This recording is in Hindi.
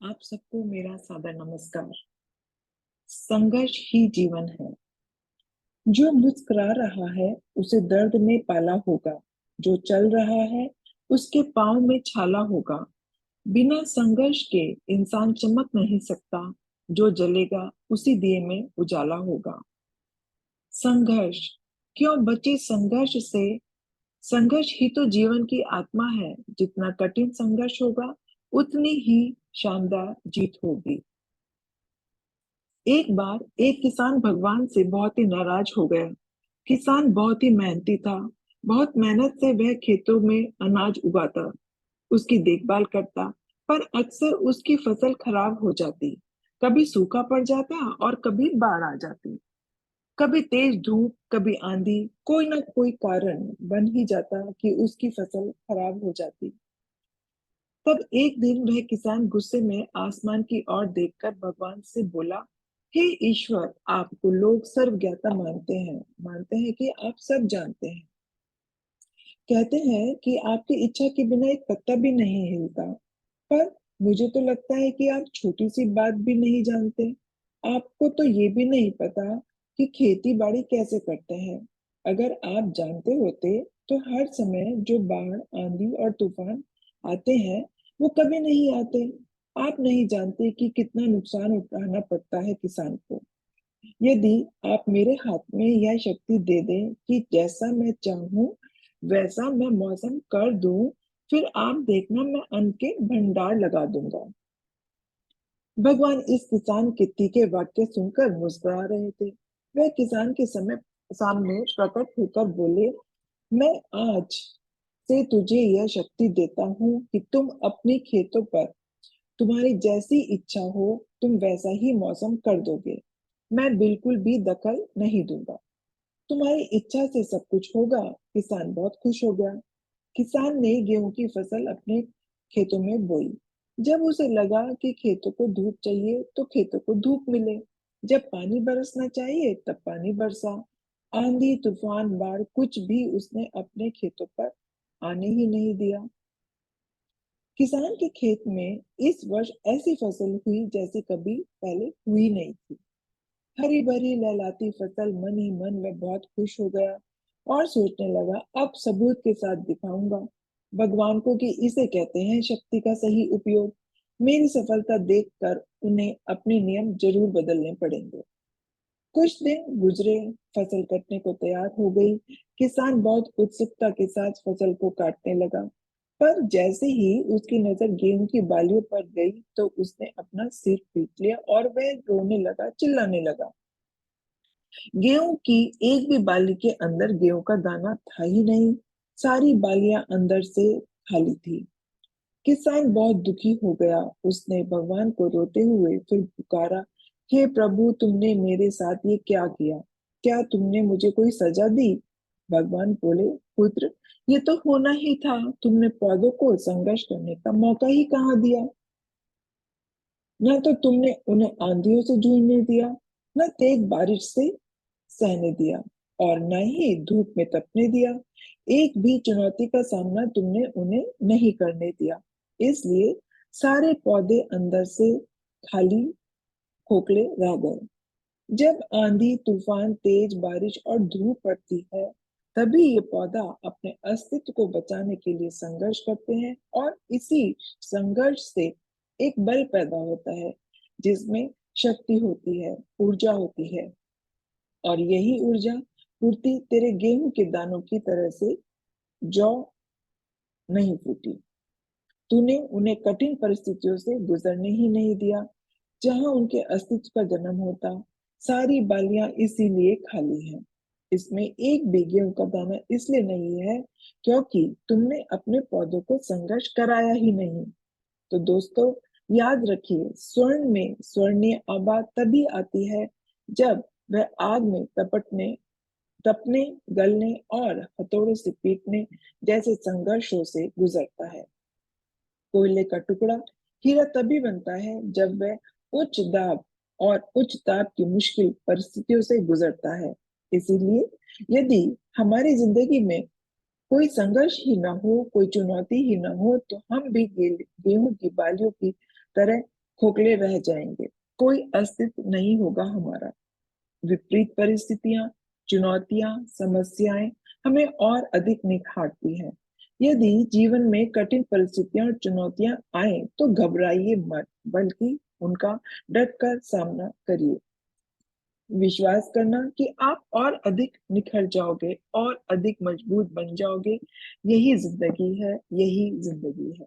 आप सबको मेरा सादर नमस्कार। संघर्ष ही जीवन है। जो मुस्कुरा रहा है उसे दर्द ने पाला होगा। जो चल रहा है उसके पाँव में छाला होगा। बिना संघर्ष के इंसान चमक नहीं सकता। जो जलेगा उसी दिए में उजाला होगा। संघर्ष क्यों बचे संघर्ष से? संघर्ष ही तो जीवन की आत्मा है। जितना कठिन संघर्ष होगा उतनी ही शानदार जीत होगी। एक बार एक किसान भगवान से बहुत ही नाराज हो गया। किसान बहुत ही मेहनती था। बहुत मेहनत से वह खेतों में अनाज उगाता, उसकी देखभाल करता, पर अक्सर उसकी फसल खराब हो जाती। कभी सूखा पड़ जाता और कभी बाढ़ आ जाती। कभी तेज धूप, कभी आंधी, कोई ना कोई कारण बन ही जाता कि उसकी फसल खराब हो जाती। तब एक दिन वह किसान गुस्से में आसमान की ओर देखकर भगवान से बोला, हे ईश्वर, आपको लोग सर्वज्ञाता मानते हैं कि आप सब जानते हैं। कहते हैं कि आपकी इच्छा के बिना एक पत्ता भी नहीं हिलता। पर मुझे तो लगता है कि आप छोटी सी बात भी नहीं जानते। आपको तो ये भी नहीं पता कि खेती बाड़ी कैसे करते हैं। अगर आप जानते होते तो हर समय जो बाढ़, आंधी और तूफान आते हैं वो कभी नहीं आते। आप नहीं जानते कि कितना नुकसान उठाना पड़ता है किसान को। यदि आप मेरे हाथ में यह शक्ति दे दें कि जैसा मैं चाहूं वैसा मैं मौसम कर दूं, फिर आप देखना मैं अन्न के भंडार लगा दूंगा। भगवान इस किसान के तीखे वाक्य सुनकर मुस्कुरा रहे थे। वह किसान के समय सामने प्रकट होकर बोले, मैं आज से तुझे यह शक्ति देता हूँ कि तुम अपने खेतों पर तुम्हारी जैसी इच्छा हो तुम वैसा ही मौसम कर दोगे। मैं बिल्कुल भी दखल नहीं दूंगा। तुम्हारी इच्छा से सब कुछ होगा। किसान बहुत खुश हो गया। किसान ने गेहूं की फसल अपने खेतों में बोई। जब उसे लगा कि खेतों को धूप चाहिए तो खेतों को धूप मिले। जब पानी बरसना चाहिए तब पानी बरसा। आंधी, तूफान, बाढ़ कुछ भी उसने अपने खेतों पर आने ही नहीं दिया। किसान के खेत में इस वर्ष ऐसी फसल हुई जैसी कभी पहले हुई नहीं थी। हरी भरी लहलाती फसल। मन ही मन में बहुत खुश हो गया और सोचने लगा, अब सबूत के साथ दिखाऊंगा भगवान को कि इसे कहते हैं शक्ति का सही उपयोग। मेरी सफलता देखकर उन्हें अपने नियम जरूर बदलने पड़ेंगे। कुछ दिन गुजरे। फसल कटने को तैयार हो गई। किसान बहुत उत्सुकता के साथ फसल को काटने लगा। पर जैसे ही उसकी नजर गेहूं की बालियों पर गई तो उसने अपना सिर पीट लिया और वह रोने लगा, चिल्लाने लगा। गेहूं की एक भी बाली के अंदर गेहूं का दाना था ही नहीं। सारी बालियां अंदर से खाली थी। किसान बहुत दुखी हो गया। उसने भगवान को रोते हुए फिर पुकारा, हे प्रभु, तुमने मेरे साथ ये क्या किया? क्या तुमने मुझे कोई सजा दी? भगवान बोले, पुत्र, ये तो होना ही था। तुमने पौधों को संघर्ष करने का मौका ही कहाँ दिया। न तो तुमने उन्हें आंधियों से जूझने दिया, न तेज बारिश से सहने दिया, और न ही धूप में तपने दिया। एक भी चुनौती का सामना तुमने उन्हें नहीं करने दिया। इसलिए सारे पौधे अंदर से खाली, खोखले रह गए। जब आंधी, तूफान, तेज बारिश और धूप पड़ती है तभी ये पौधा अपने अस्तित्व को बचाने के लिए संघर्ष करते हैं, और इसी संघर्ष से एक बल पैदा होता है जिसमें शक्ति होती है, ऊर्जा होती है। और यही ऊर्जा पूर्ति तेरे गेहूं के दानों की तरह से जौ नहीं फूटी। तूने उन्हें कठिन परिस्थितियों से गुजरने ही नहीं दिया जहां उनके अस्तित्व का जन्म होता। सारी बालियां इसीलिए खाली हैं। इसमें एक भी गेहूं का दाना इसलिए नहीं है क्योंकि तुमने अपने पौधों को संघर्ष कराया ही नहीं। तो दोस्तों, याद रखिए, स्वर्ण में स्वर्णीय आभा तभी आती है जब वह आग में तपने, गलने और हथौड़े से पीटने जैसे संघर्षों से गुजरता है। कोयले का टुकड़ा हीरा तभी बनता है जब वह उच्च दाब और उच्च ताप की मुश्किल परिस्थितियों से गुजरता है। इसीलिए यदि हमारी जिंदगी में कोई संघर्ष ही ना हो, कोई चुनौती ही ना हो, तो हम भी गेहूं की बालियों की तरह खोखले रह जाएंगे, कोई अस्तित्व नहीं होगा हमारा। विपरीत परिस्थितियां, चुनौतियां, समस्याएं हमें और अधिक निखारती हैं। यदि जीवन में कठिन परिस्थितियां और चुनौतियां आए तो घबराइए मत, बल्कि उनका डट कर सामना करिए। विश्वास करना कि आप और अधिक निखर जाओगे और अधिक मजबूत बन जाओगे। यही जिंदगी है, यही जिंदगी है।